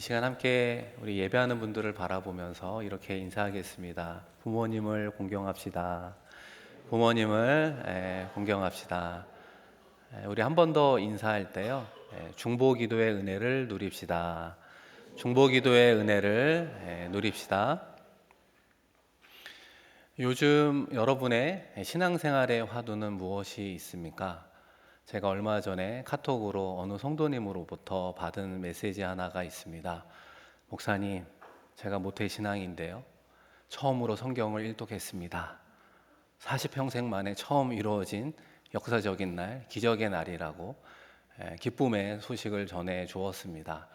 이 시간 함께 우리 예배하는 분들을 바라보면서 이렇게 인사하겠습니다. 부모님을 공경합시다. 부모님을 공경합시다. 우리 한 번 더 인사할 때요. 중보기도의 은혜를 누립시다. 중보기도의 은혜를 누립시다. 요즘 여러분의 신앙생활의 화두는 무엇이 있습니까? 제가 얼마 전에 카톡으로 어느 성도님으로부터 받은 메시지 하나가 있습니다. 목사님, 제가 모태신앙인데요. 처음으로 성경을 일독했습니다. 40평생 만에 처음 이루어진 역사적인 날, 기적의 날이라고 기쁨의 소식을 전해 주었습니다.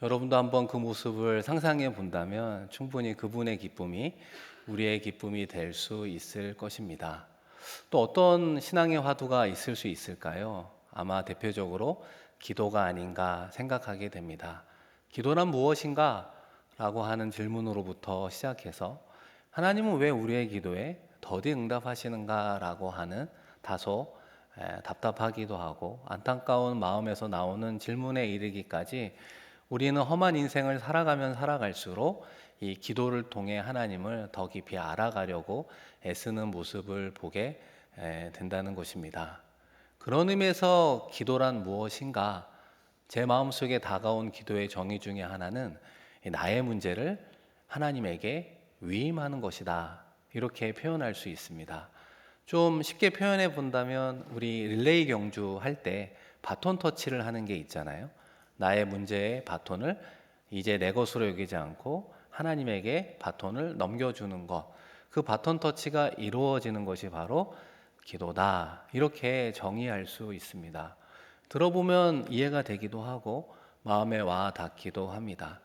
여러분도 한번 그 모습을 상상해 본다면 충분히 그분의 기쁨이 우리의 기쁨이 될 수 있을 것입니다. 또 어떤 신앙의 화두가 있을 수 있을까요? 아마 대표적으로 기도가 아닌가 생각하게 됩니다. 기도란 무엇인가? 라고 하는 질문으로부터 시작해서 하나님은 왜 우리의 기도에 더디 응답하시는가? 라고 하는 다소 답답하기도 하고 안타까운 마음에서 나오는 질문에 이르기까지 우리는 험한 인생을 살아가면 살아갈수록 이 기도를 통해 하나님을 더 깊이 알아가려고 애쓰는 모습을 보게 된다는 것입니다. 그런 의미에서 기도란 무엇인가? 제 마음속에 다가온 기도의 정의 중에 하나는 나의 문제를 하나님에게 위임하는 것이다. 이렇게 표현할 수 있습니다. 좀 쉽게 표현해 본다면 우리 릴레이 경주 할 때 바톤 터치를 하는 게 있잖아요. 나의 문제의 바톤을 이제 내 것으로 여기지 않고 하나님에게 바톤을 넘겨주는 것, 그 바톤 터치가 이루어지는 것이 바로 기도다. 이렇게 정의할 수 있습니다. 들어보면 이해가 되기도 하고 마음에 와 닿기도 합니다.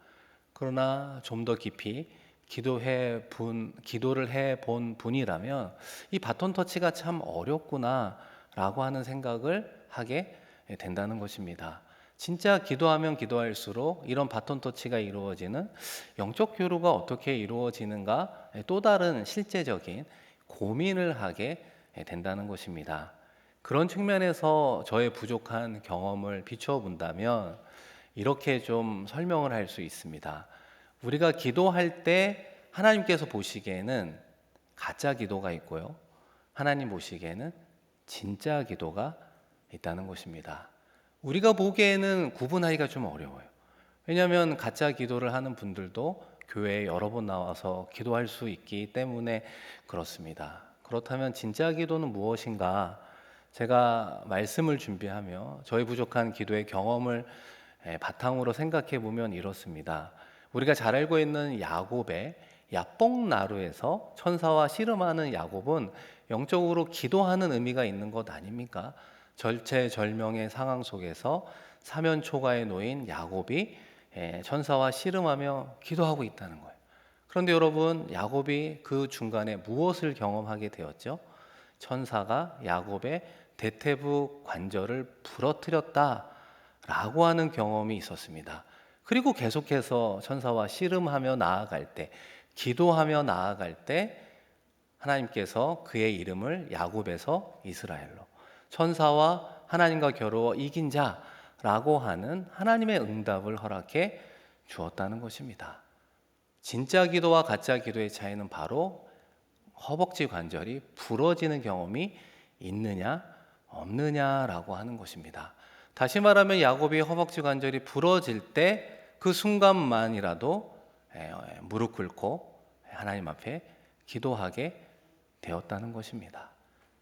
그러나 좀 더 깊이 기도를 해 본 분이라면 이 바톤 터치가 참 어렵구나라고 하는 생각을 하게 된다는 것입니다. 진짜 기도하면 기도할수록 이런 바톤 터치가 이루어지는 영적 교류가 어떻게 이루어지는가 또 다른 실제적인 고민을 하게 된다는 것입니다. 그런 측면에서 저의 부족한 경험을 비춰본다면 이렇게 좀 설명을 할 수 있습니다. 우리가 기도할 때 하나님께서 보시기에는 가짜 기도가 있고요. 하나님 보시기에는 진짜 기도가 있다는 것입니다. 우리가 보기에는 구분하기가 좀 어려워요. 왜냐하면 가짜 기도를 하는 분들도 교회에 여러 번 나와서 기도할 수 있기 때문에 그렇습니다. 그렇다면 진짜 기도는 무엇인가? 제가 말씀을 준비하며 저희 부족한 기도의 경험을 바탕으로 생각해 보면 이렇습니다. 우리가 잘 알고 있는 야곱의 야뽕나루에서 천사와 씨름하는 야곱은 영적으로 기도하는 의미가 있는 것 아닙니까? 절체절명의 상황 속에서 사면초가에 놓인 야곱이 천사와 씨름하며 기도하고 있다는 거예요. 그런데 여러분, 야곱이 그 중간에 무엇을 경험하게 되었죠? 천사가 야곱의 대퇴부 관절을 부러뜨렸다라고 하는 경험이 있었습니다. 그리고 계속해서 천사와 씨름하며 나아갈 때, 기도하며 나아갈 때 하나님께서 그의 이름을 야곱에서 이스라엘로, 천사와 하나님과 겨루어 이긴 자라고 하는 하나님의 응답을 허락해 주었다는 것입니다. 진짜 기도와 가짜 기도의 차이는 바로 허벅지 관절이 부러지는 경험이 있느냐 없느냐라고 하는 것입니다. 다시 말하면 야곱이 허벅지 관절이 부러질 때 그 순간만이라도 무릎 꿇고 하나님 앞에 기도하게 되었다는 것입니다.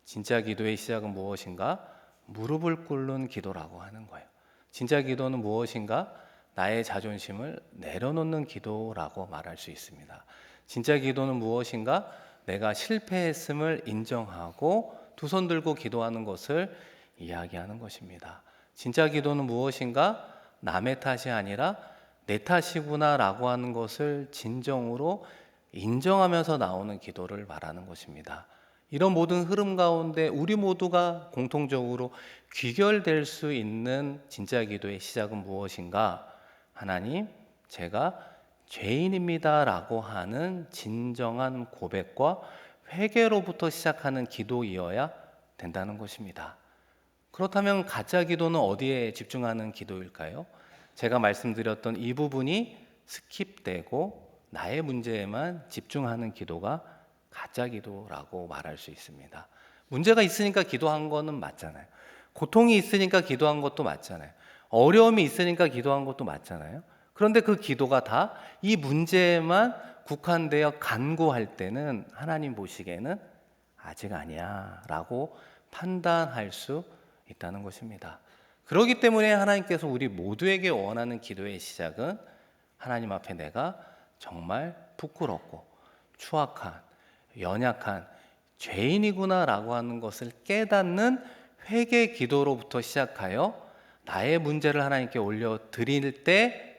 진짜 기도의 시작은 무엇인가? 무릎을 꿇는 기도라고 하는 거예요. 진짜 기도는 무엇인가? 나의 자존심을 내려놓는 기도라고 말할 수 있습니다. 진짜 기도는 무엇인가? 내가 실패했음을 인정하고 두 손 들고 기도하는 것을 이야기하는 것입니다. 진짜 기도는 무엇인가? 남의 탓이 아니라 내 탓이구나 라고 하는 것을 진정으로 인정하면서 나오는 기도를 말하는 것입니다. 이런 모든 흐름 가운데 우리 모두가 공통적으로 귀결될 수 있는 진짜 기도의 시작은 무엇인가? 하나님, 제가 죄인입니다 라고 하는 진정한 고백과 회개로부터 시작하는 기도이어야 된다는 것입니다. 그렇다면 가짜 기도는 어디에 집중하는 기도일까요? 제가 말씀드렸던 이 부분이 스킵되고 나의 문제에만 집중하는 기도가 가짜 기도라고 말할 수 있습니다. 문제가 있으니까 기도한 거는 맞잖아요. 고통이 있으니까 기도한 것도 맞잖아요. 어려움이 있으니까 기도한 것도 맞잖아요. 그런데 그 기도가 다 이 문제에만 국한되어 간구할 때는 하나님 보시기에는 아직 아니야 라고 판단할 수 있다는 것입니다. 그렇기 때문에 하나님께서 우리 모두에게 원하는 기도의 시작은 하나님 앞에 내가 정말 부끄럽고 추악한, 연약한 죄인이구나 라고 하는 것을 깨닫는 회개 기도로부터 시작하여 나의 문제를 하나님께 올려드릴 때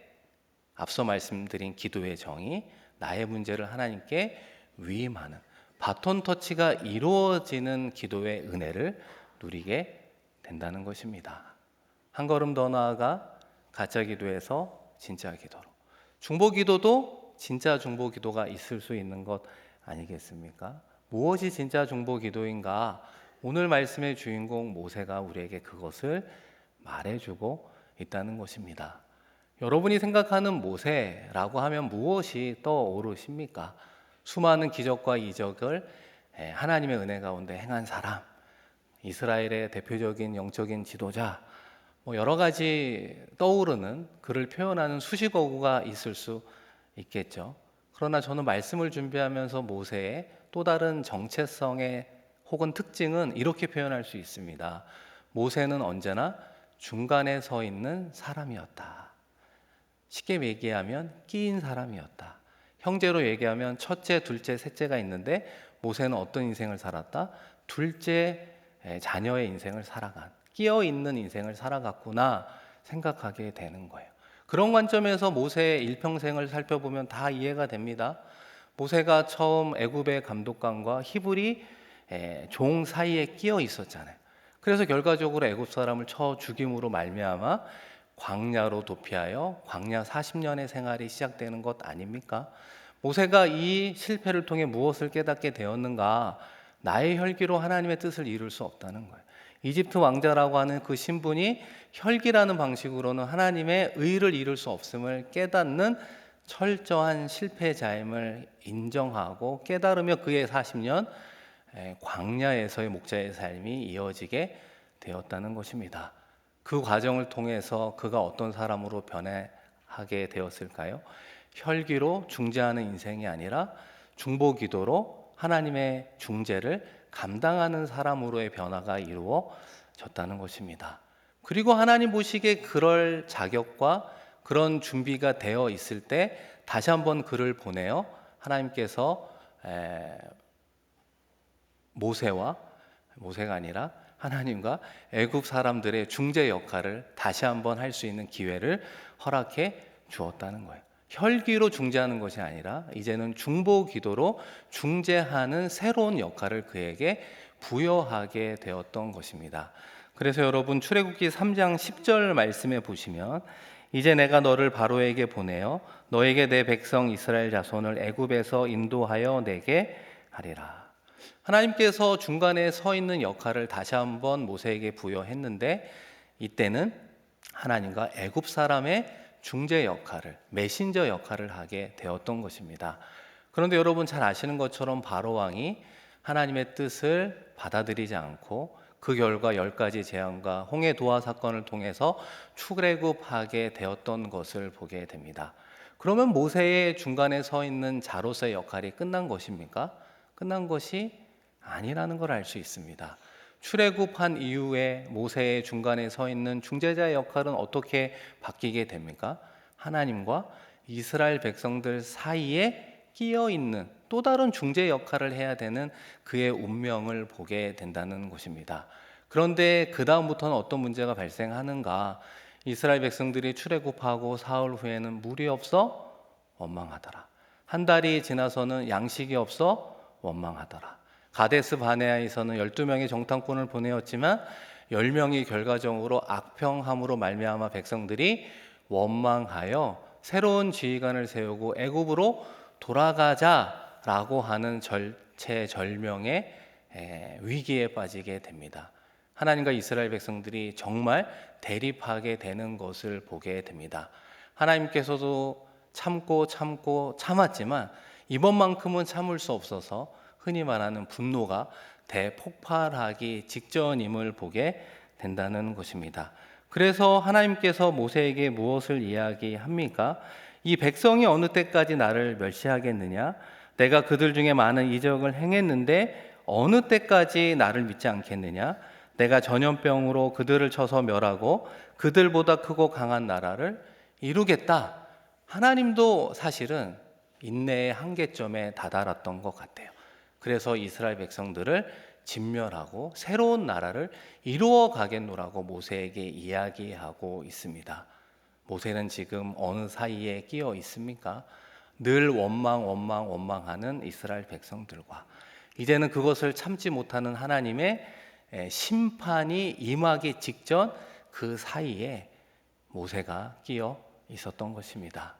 앞서 말씀드린 기도의 정의, 나의 문제를 하나님께 위임하는 바톤 터치가 이루어지는 기도의 은혜를 누리게 된다는 것입니다. 한 걸음 더 나아가 가짜 기도에서 진짜 기도로, 중보 기도도 진짜 중보 기도가 있을 수 있는 것 아니겠습니까? 무엇이 진짜 중보 기도인가? 오늘 말씀의 주인공 모세가 우리에게 그것을 말해주고 있다는 것입니다. 여러분이 생각하는 모세라고 하면 무엇이 떠오르십니까? 수많은 기적과 이적을 하나님의 은혜 가운데 행한 사람, 이스라엘의 대표적인 영적인 지도자, 여러 가지 떠오르는 그를 표현하는 수식어구가 있을 수 있겠죠. 그러나 저는 말씀을 준비하면서 모세의 또 다른 정체성의 혹은 특징은 이렇게 표현할 수 있습니다. 모세는 언제나 중간에 서 있는 사람이었다. 쉽게 얘기하면 끼인 사람이었다. 형제로 얘기하면 첫째, 둘째, 셋째가 있는데 모세는 어떤 인생을 살았다? 둘째 자녀의 인생을 살아간, 끼어 있는 인생을 살아갔구나 생각하게 되는 거예요. 그런 관점에서 모세의 일평생을 살펴보면 다 이해가 됩니다. 모세가 처음 애굽의 감독관과 히브리 종 사이에 끼어 있었잖아요. 그래서 결과적으로 애굽 사람을 쳐 죽임으로 말미암아 광야로 도피하여 광야 40년의 생활이 시작되는 것 아닙니까? 모세가 이 실패를 통해 무엇을 깨닫게 되었는가? 나의 혈기로 하나님의 뜻을 이룰 수 없다는 거예요. 이집트 왕자라고 하는 그 신분이 혈기라는 방식으로는 하나님의 의를 이룰 수 없음을 깨닫는 철저한 실패자임을 인정하고 깨달으며 그의 40년 광야에서의 목자의 삶이 이어지게 되었다는 것입니다. 그 과정을 통해서 그가 어떤 사람으로 변해하게 되었을까요? 혈기로 중재하는 인생이 아니라 중보기도로 하나님의 중재를 감당하는 사람으로의 변화가 이루어졌다는 것입니다. 그리고 하나님 보시기에 그럴 자격과 그런 준비가 되어 있을 때 다시 한번 그를 보내어 하나님께서 모세가 아니라 하나님과 애굽 사람들의 중재 역할을 다시 한번 할 수 있는 기회를 허락해 주었다는 거예요. 혈기로 중재하는 것이 아니라 이제는 중보 기도로 중재하는 새로운 역할을 그에게 부여하게 되었던 것입니다. 그래서 여러분 출애굽기 3장 10절 말씀에 보시면 이제 내가 너를 바로에게 보내어 너에게 내 백성 이스라엘 자손을 애굽에서 인도하여 내게 하리라. 하나님께서 중간에 서 있는 역할을 다시 한번 모세에게 부여했는데 이때는 하나님과 애굽 사람의 중재 역할을, 메신저 역할을 하게 되었던 것입니다. 그런데 여러분 잘 아시는 것처럼 바로 왕이 하나님의 뜻을 받아들이지 않고 그 결과 10가지 재앙과 홍해 도화 사건을 통해서 출애굽하게 되었던 것을 보게 됩니다. 그러면 모세의 중간에 서 있는 자로서의 역할이 끝난 것입니까? 끝난 것이 아니라는 걸 알 수 있습니다. 출애굽한 이후에 모세의 중간에 서 있는 중재자의 역할은 어떻게 바뀌게 됩니까? 하나님과 이스라엘 백성들 사이에 끼어 있는 또 다른 중재 역할을 해야 되는 그의 운명을 보게 된다는 것입니다. 그런데 그 다음부터는 어떤 문제가 발생하는가? 이스라엘 백성들이 출애굽하고 사흘 후에는 물이 없어 원망하더라. 한 달이 지나서는 양식이 없어 원망하더라. 가데스 바네아에서는 12명의 정탐꾼을 보내었지만 10명이 결과적으로 악평함으로 말미암아 백성들이 원망하여 새로운 지휘관을 세우고 애굽으로 돌아가자라고 하는 절체절명의 위기에 빠지게 됩니다. 하나님과 이스라엘 백성들이 정말 대립하게 되는 것을 보게 됩니다. 하나님께서도 참고 참았지만 이번만큼은 참을 수 없어서 흔히 말하는 분노가 대폭발하기 직전임을 보게 된다는 것입니다. 그래서 하나님께서 모세에게 무엇을 이야기합니까? 이 백성이 어느 때까지 나를 멸시하겠느냐? 내가 그들 중에 많은 이적을 행했는데 어느 때까지 나를 믿지 않겠느냐? 내가 전염병으로 그들을 쳐서 멸하고 그들보다 크고 강한 나라를 이루겠다. 하나님도 사실은 인내의 한계점에 다다랐던 것 같아요. 그래서 이스라엘 백성들을 진멸하고 새로운 나라를 이루어 가겠노라고 모세에게 이야기하고 있습니다. 모세는 지금 어느 사이에 끼어 있습니까? 늘 원망하는 이스라엘 백성들과 이제는 그것을 참지 못하는 하나님의 심판이 임하기 직전 그 사이에 모세가 끼어 있었던 것입니다.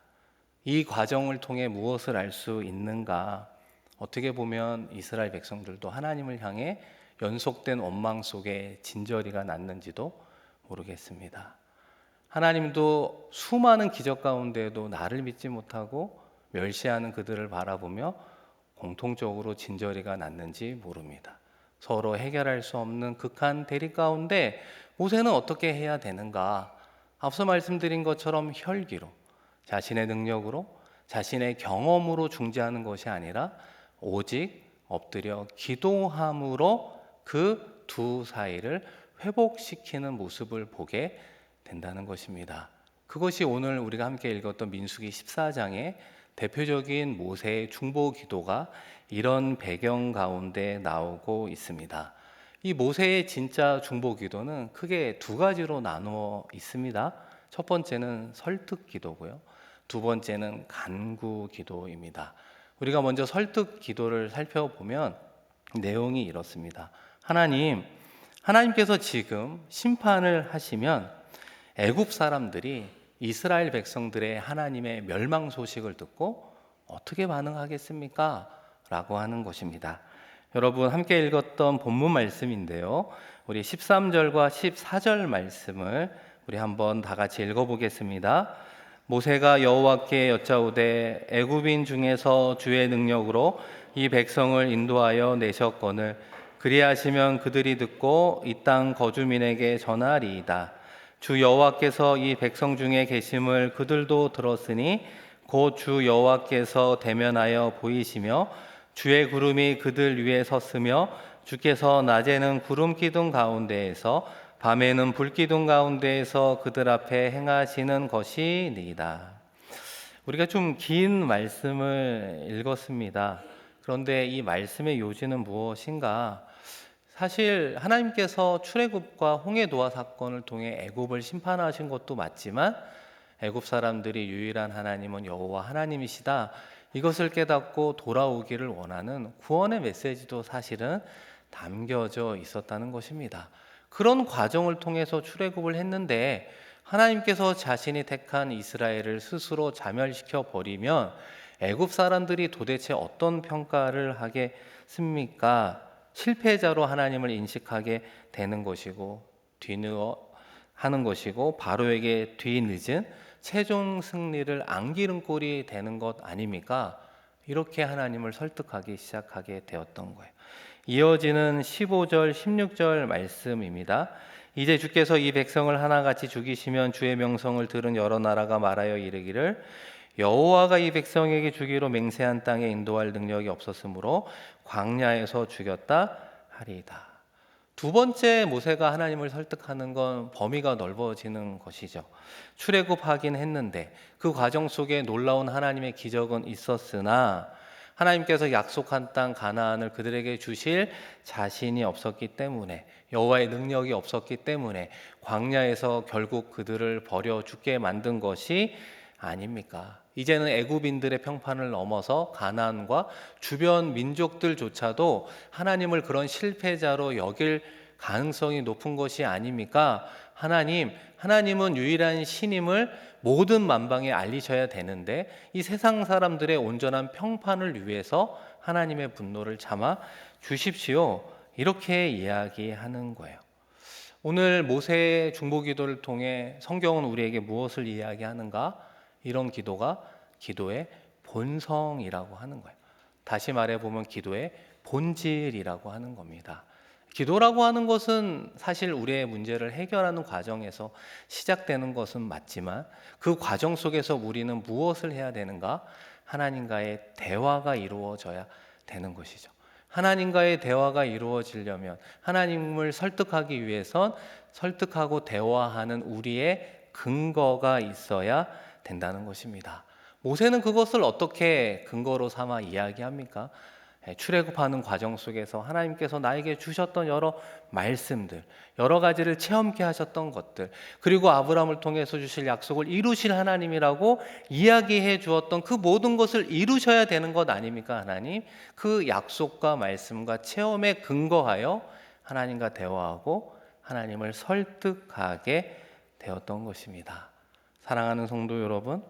이 과정을 통해 무엇을 알 수 있는가? 어떻게 보면 이스라엘 백성들도 하나님을 향해 연속된 원망 속에 진저리가 났는지도 모르겠습니다. 하나님도 수많은 기적 가운데에도 나를 믿지 못하고 멸시하는 그들을 바라보며 공통적으로 진저리가 났는지 모릅니다. 서로 해결할 수 없는 극한 대립 가운데 모세는 어떻게 해야 되는가? 앞서 말씀드린 것처럼 혈기로, 자신의 능력으로, 자신의 경험으로 중재하는 것이 아니라 오직 엎드려 기도함으로 그 두 사이를 회복시키는 모습을 보게 된다는 것입니다. 그것이 오늘 우리가 함께 읽었던 민수기 14장의 대표적인 모세의 중보 기도가 이런 배경 가운데 나오고 있습니다. 이 모세의 진짜 중보 기도는 크게 두 가지로 나누어 있습니다. 첫 번째는 설득 기도고요. 두 번째는 간구 기도입니다. 우리가 먼저 설득 기도를 살펴보면 내용이 이렇습니다. 하나님께서 지금 심판을 하시면 애굽 사람들이 이스라엘 백성들의 하나님의 멸망 소식을 듣고 어떻게 반응하겠습니까? 라고 하는 것입니다. 여러분 함께 읽었던 본문 말씀인데요. 우리 13절과 14절 말씀을 우리 한번 다 같이 읽어보겠습니다. 모세가 여호와께 여짜오되 애굽인 중에서 주의 능력으로 이 백성을 인도하여 내셨거늘 그리하시면 그들이 듣고 이 땅 거주민에게 전하리이다. 주 여호와께서 이 백성 중에 계심을 그들도 들었으니 곧 주 여호와께서 대면하여 보이시며 주의 구름이 그들 위에 섰으며 주께서 낮에는 구름 기둥 가운데에서 밤에는 불 기둥 가운데에서 그들 앞에 행하시는 것이니이다. 우리가 좀 긴 말씀을 읽었습니다. 그런데 이 말씀의 요지는 무엇인가? 사실 하나님께서 출애굽과 홍해 노아 사건을 통해 애굽을 심판하신 것도 맞지만 애굽 사람들이 유일한 하나님은 여호와 하나님이시다. 이것을 깨닫고 돌아오기를 원하는 구원의 메시지도 사실은 담겨져 있었다는 것입니다. 그런 과정을 통해서 출애굽을 했는데 하나님께서 자신이 택한 이스라엘을 스스로 자멸시켜 버리면 애굽 사람들이 도대체 어떤 평가를 하겠습니까? 실패자로 하나님을 인식하게 되는 것이고 뒤누어 하는 것이고 바로에게 뒤늦은 최종 승리를 안기는 꼴이 되는 것 아닙니까? 이렇게 하나님을 설득하기 시작하게 되었던 거예요. 이어지는 15절, 16절 말씀입니다. 이제 주께서 이 백성을 하나같이 죽이시면 주의 명성을 들은 여러 나라가 말하여 이르기를 여호와가 이 백성에게 주기로 맹세한 땅에 인도할 능력이 없었으므로 광야에서 죽였다 하리이다. 두 번째 모세가 하나님을 설득하는 건 범위가 넓어지는 것이죠. 출애굽하긴 했는데 그 과정 속에 놀라운 하나님의 기적은 있었으나 하나님께서 약속한 땅 가나안을 그들에게 주실 자신이 없었기 때문에 여호와의 능력이 없었기 때문에 광야에서 결국 그들을 버려 죽게 만든 것이 아닙니까? 이제는 애굽인들의 평판을 넘어서 가나안과 주변 민족들조차도 하나님을 그런 실패자로 여길 가능성이 높은 것이 아닙니까? 하나님은 유일한 신임을 모든 만방에 알리셔야 되는데 이 세상 사람들의 온전한 평판을 위해서 하나님의 분노를 참아 주십시오. 이렇게 이야기하는 거예요. 오늘 모세의 중보기도를 통해 성경은 우리에게 무엇을 이야기하는가? 이런 기도가 기도의 본성이라고 하는 거예요. 다시 말해보면 기도의 본질이라고 하는 겁니다. 기도라고 하는 것은 사실 우리의 문제를 해결하는 과정에서 시작되는 것은 맞지만 그 과정 속에서 우리는 무엇을 해야 되는가? 하나님과의 대화가 이루어져야 되는 것이죠. 하나님과의 대화가 이루어지려면 하나님을 설득하기 위해선 설득하고 대화하는 우리의 근거가 있어야 된다는 것입니다. 모세는 그것을 어떻게 근거로 삼아 이야기합니까? 출애굽하는 과정 속에서 하나님께서 나에게 주셨던 여러 말씀들, 여러 가지를 체험케 하셨던 것들, 그리고 아브라함을 통해서 주실 약속을 이루실 하나님이라고 이야기해 주었던 그 모든 것을 이루셔야 되는 것 아닙니까, 하나님? 그 약속과 말씀과 체험에 근거하여 하나님과 대화하고 하나님을 설득하게 되었던 것입니다. 사랑하는 성도 여러분,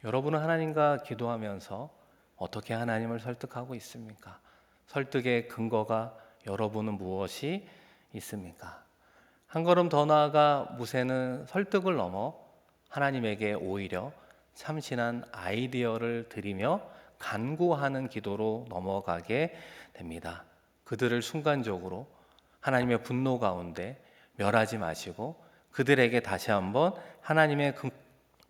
여러분은 하나님과 기도하면서 어떻게 하나님을 설득하고 있습니까? 설득의 근거가 여러분은 무엇이 있습니까? 한 걸음 더 나아가 모세는 설득을 넘어 하나님에게 오히려 참신한 아이디어를 드리며 간구하는 기도로 넘어가게 됩니다. 그들을 순간적으로 하나님의 분노 가운데 멸하지 마시고 그들에게 다시 한번 하나님의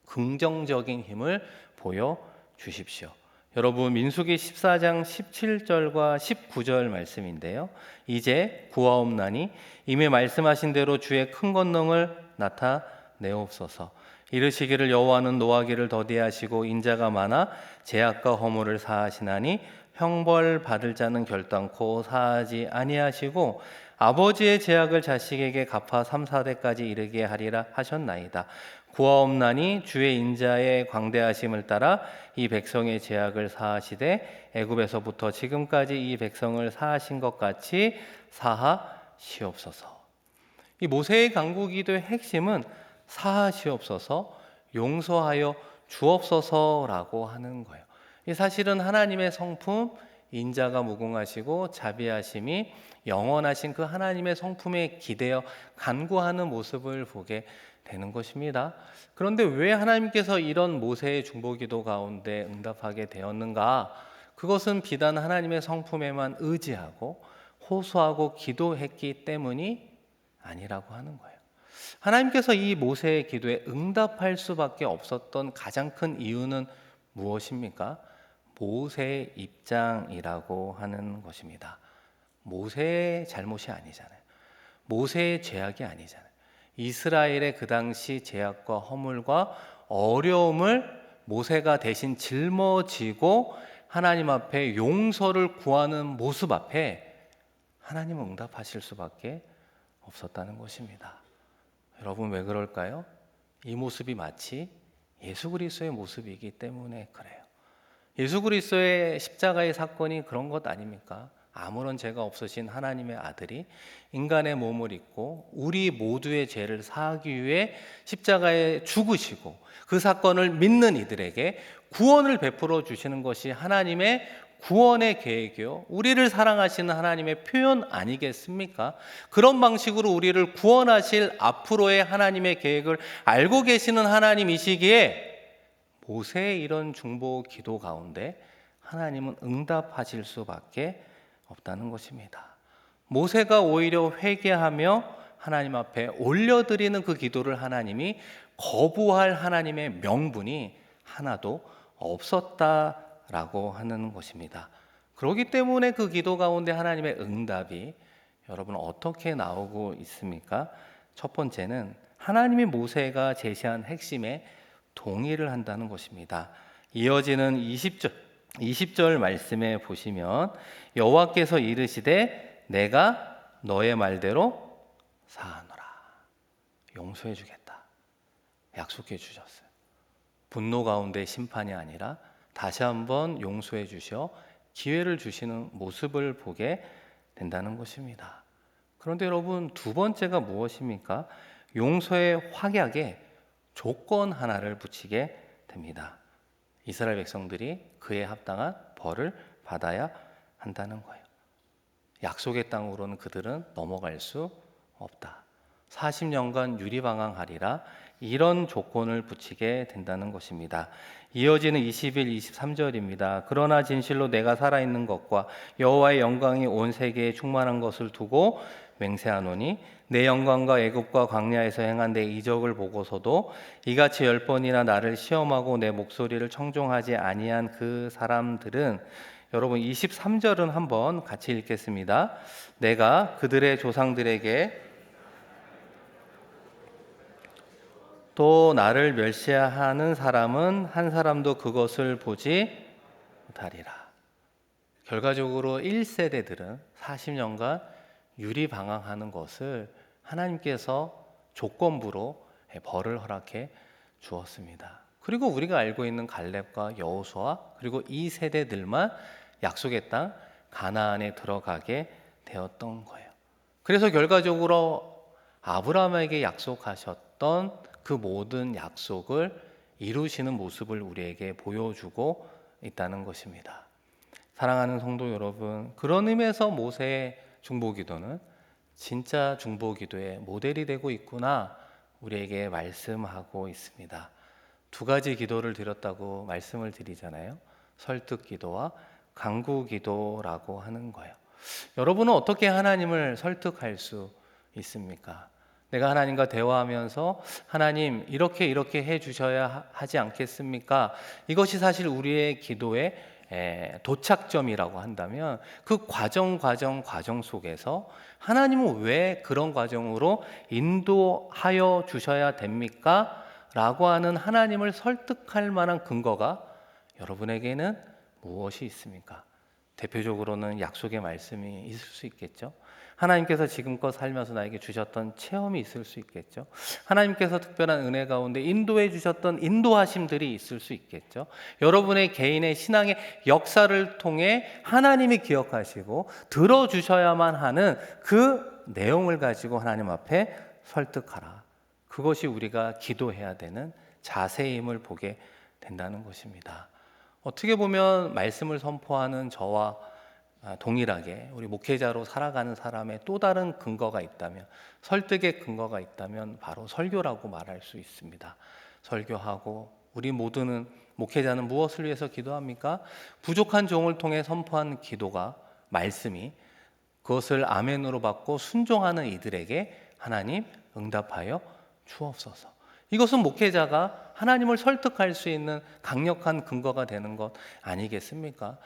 긍정적인 힘을 보여주십시오. 여러분, 민수기 14장 17절과 19절 말씀인데요. 이제 구하옵나니 이미 말씀하신 대로 주의 큰 권능을 나타내옵소서. 이르시기를 여호와는 노하기를 더디하시고 인자가 많아 죄악과 허물을 사하시나니 형벌 받을 자는 결단코 사하지 아니하시고 아버지의 죄악을 자식에게 갚아 3, 4대까지 이르게 하리라 하셨나이다. 구하옵나니 주의 인자의 광대하심을 따라 이 백성의 죄악을 사하시되 애굽에서부터 지금까지 이 백성을 사하신 것 같이 사하시옵소서. 이 모세의 간구기도의 핵심은 사하시옵소서, 용서하여 주옵소서라고 하는 거예요. 이 사실은 하나님의 성품, 인자가 무궁하시고 자비하심이 영원하신 그 하나님의 성품에 기대어 간구하는 모습을 보게 되는 것입니다. 그런데 왜 하나님께서 이런 모세의 중보기도 가운데 응답하게 되었는가? 그것은 비단 하나님의 성품에만 의지하고 호소하고 기도했기 때문이 아니라고 하는 거예요. 하나님께서 이 모세의 기도에 응답할 수밖에 없었던 가장 큰 이유는 무엇입니까? 모세의 입장이라고 하는 것입니다. 모세의 잘못이 아니잖아요. 모세의 죄악이 아니잖아요. 이스라엘의 그 당시 죄악과 허물과 어려움을 모세가 대신 짊어지고 하나님 앞에 용서를 구하는 모습 앞에 하나님은 응답하실 수밖에 없었다는 것입니다. 여러분, 왜 그럴까요? 이 모습이 마치 예수 그리스도의 모습이기 때문에 그래요. 예수 그리스도의 십자가의 사건이 그런 것 아닙니까? 아무런 죄가 없으신 하나님의 아들이 인간의 몸을 입고 우리 모두의 죄를 사하기 위해 십자가에 죽으시고 그 사건을 믿는 이들에게 구원을 베풀어 주시는 것이 하나님의 구원의 계획이요, 우리를 사랑하시는 하나님의 표현 아니겠습니까? 그런 방식으로 우리를 구원하실 앞으로의 하나님의 계획을 알고 계시는 하나님이시기에 모세의 이런 중보 기도 가운데 하나님은 응답하실 수밖에 없다는 것입니다. 모세가 오히려 회개하며 하나님 앞에 올려드리는 그 기도를 하나님이 거부할 하나님의 명분이 하나도 없었다라고 하는 것입니다. 그렇기 때문에 그 기도 가운데 하나님의 응답이 여러분 어떻게 나오고 있습니까? 첫 번째는 하나님이 모세가 제시한 핵심에 동의를 한다는 것입니다. 이어지는 20절 말씀에 보시면 여호와께서 이르시되 내가 너의 말대로 사하노라. 용서해 주겠다. 약속해 주셨어요. 분노 가운데 심판이 아니라 다시 한번 용서해 주셔 기회를 주시는 모습을 보게 된다는 것입니다. 그런데 여러분, 두 번째가 무엇입니까? 용서의 확약에 조건 하나를 붙이게 됩니다. 이스라엘 백성들이 그에 합당한 벌을 받아야 한다는 거예요. 약속의 땅으로는 그들은 넘어갈 수 없다. 40년간 유리방황하리라, 이런 조건을 붙이게 된다는 것입니다. 이어지는 21, 23절입니다. 그러나 진실로 내가 살아있는 것과 여호와의 영광이 온 세계에 충만한 것을 두고 맹세하노니 내 영광과 애굽과 광야에서 행한 내 이적을 보고서도 이같이 10번이나 나를 시험하고 내 목소리를 청종하지 아니한 그 사람들은, 여러분 23절은 한번 같이 읽겠습니다. 내가 그들의 조상들에게 또 나를 멸시하는 사람은 한 사람도 그것을 보지 못하리라. 결과적으로 1세대들은 40년간 유리방황하는 것을 하나님께서 조건부로 벌을 허락해 주었습니다. 그리고 우리가 알고 있는 갈렙과 여호수아, 그리고 이 세대들만 약속의 땅 가나안에 들어가게 되었던 거예요. 그래서 결과적으로 아브라함에게 약속하셨던 그 모든 약속을 이루시는 모습을 우리에게 보여주고 있다는 것입니다. 사랑하는 성도 여러분, 그런 의미에서 모세의 중보기도는 진짜 중보기도의 모델이 되고 있구나, 우리에게 말씀하고 있습니다. 두 가지 기도를 드렸다고 말씀을 드리잖아요. 설득기도와 간구기도라고 하는 거예요. 여러분은 어떻게 하나님을 설득할 수 있습니까? 내가 하나님과 대화하면서 하나님 이렇게 해 주셔야 하지 않겠습니까? 이것이 사실 우리의 기도의 도착점이라고 한다면, 그 과정 속에서 하나님은 왜 그런 과정으로 인도하여 주셔야 됩니까? 라고 하는 하나님을 설득할 만한 근거가 여러분에게는 무엇이 있습니까? 대표적으로는 약속의 말씀이 있을 수 있겠죠. 하나님께서 지금껏 살면서 나에게 주셨던 체험이 있을 수 있겠죠. 하나님께서 특별한 은혜 가운데 인도해 주셨던 인도하심들이 있을 수 있겠죠. 여러분의 개인의 신앙의 역사를 통해 하나님이 기억하시고 들어주셔야만 하는 그 내용을 가지고 하나님 앞에 설득하라. 그것이 우리가 기도해야 되는 자세임을 보게 된다는 것입니다. 어떻게 보면 말씀을 선포하는 저와 동일하게 우리 목회자로 살아가는 사람의 또 다른 근거가 있다면, 설득의 근거가 있다면 바로 설교라고 말할 수 있습니다. 설교하고, 우리 모두는, 목회자는 무엇을 위해서 기도합니까? 부족한 종을 통해 선포한 기도가, 말씀이, 그것을 아멘으로 받고 순종하는 이들에게 하나님 응답하여 주옵소서. 이것은 목회자가 하나님을 설득할 수 있는 강력한 근거가 되는 것 아니겠습니까?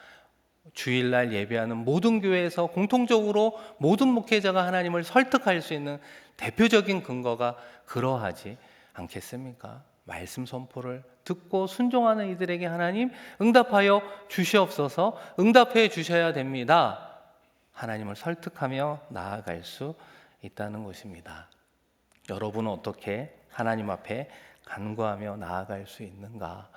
주일날 예배하는 모든 교회에서 공통적으로 모든 목회자가 하나님을 설득할 수 있는 대표적인 근거가 그러하지 않겠습니까? 말씀 선포를 듣고 순종하는 이들에게 하나님 응답하여 주시옵소서. 응답해 주셔야 됩니다. 하나님을 설득하며 나아갈 수 있다는 것입니다. 여러분은 어떻게 하나님 앞에 간구하며 나아갈 수 있는가?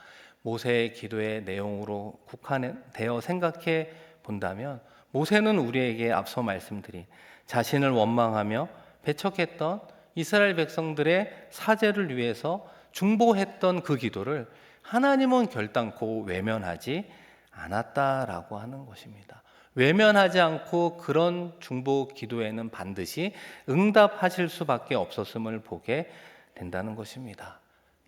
모세의 기도의 내용으로 국한되어 생각해 본다면, 모세는 우리에게 앞서 말씀드린 자신을 원망하며 배척했던 이스라엘 백성들의 사죄를 위해서 중보했던 그 기도를 하나님은 결단코 외면하지 않았다라고 하는 것입니다. 외면하지 않고 그런 중보 기도에는 반드시 응답하실 수밖에 없었음을 보게 된다는 것입니다.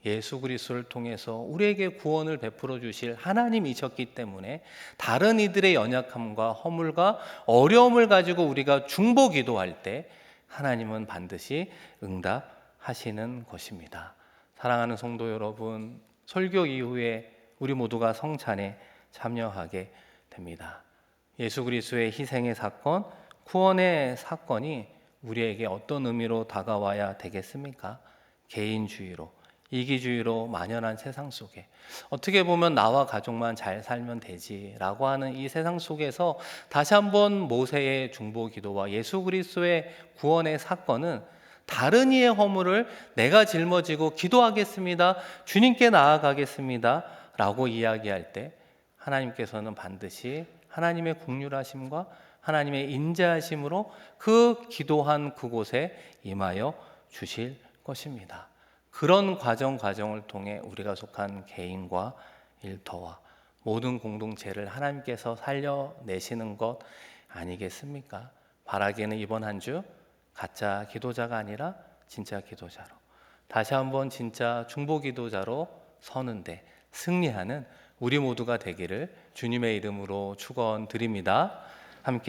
예수 그리스도를 통해서 우리에게 구원을 베풀어 주실 하나님이셨기 때문에 다른 이들의 연약함과 허물과 어려움을 가지고 우리가 중보 기도할 때 하나님은 반드시 응답하시는 것입니다. 사랑하는 성도 여러분, 설교 이후에 우리 모두가 성찬에 참여하게 됩니다. 예수 그리스도의 희생의 사건, 구원의 사건이 우리에게 어떤 의미로 다가와야 되겠습니까? 개인주의로, 이기주의로 만연한 세상 속에, 어떻게 보면 나와 가족만 잘 살면 되지라고 하는 이 세상 속에서 다시 한번 모세의 중보 기도와 예수 그리스도의 구원의 사건은 다른 이의 허물을 내가 짊어지고 기도하겠습니다, 주님께 나아가겠습니다 라고 이야기할 때 하나님께서는 반드시 하나님의 긍휼하심과 하나님의 인자하심으로 그 기도한 그곳에 임하여 주실 것입니다. 그런 과정을 통해 우리가 속한 개인과 일터와 모든 공동체를 하나님께서 살려내시는 것 아니겠습니까? 바라기는 이번 한 주 가짜 기도자가 아니라 진짜 기도자로, 다시 한번 진짜 중보 기도자로 서는데 승리하는 우리 모두가 되기를 주님의 이름으로 축원드립니다.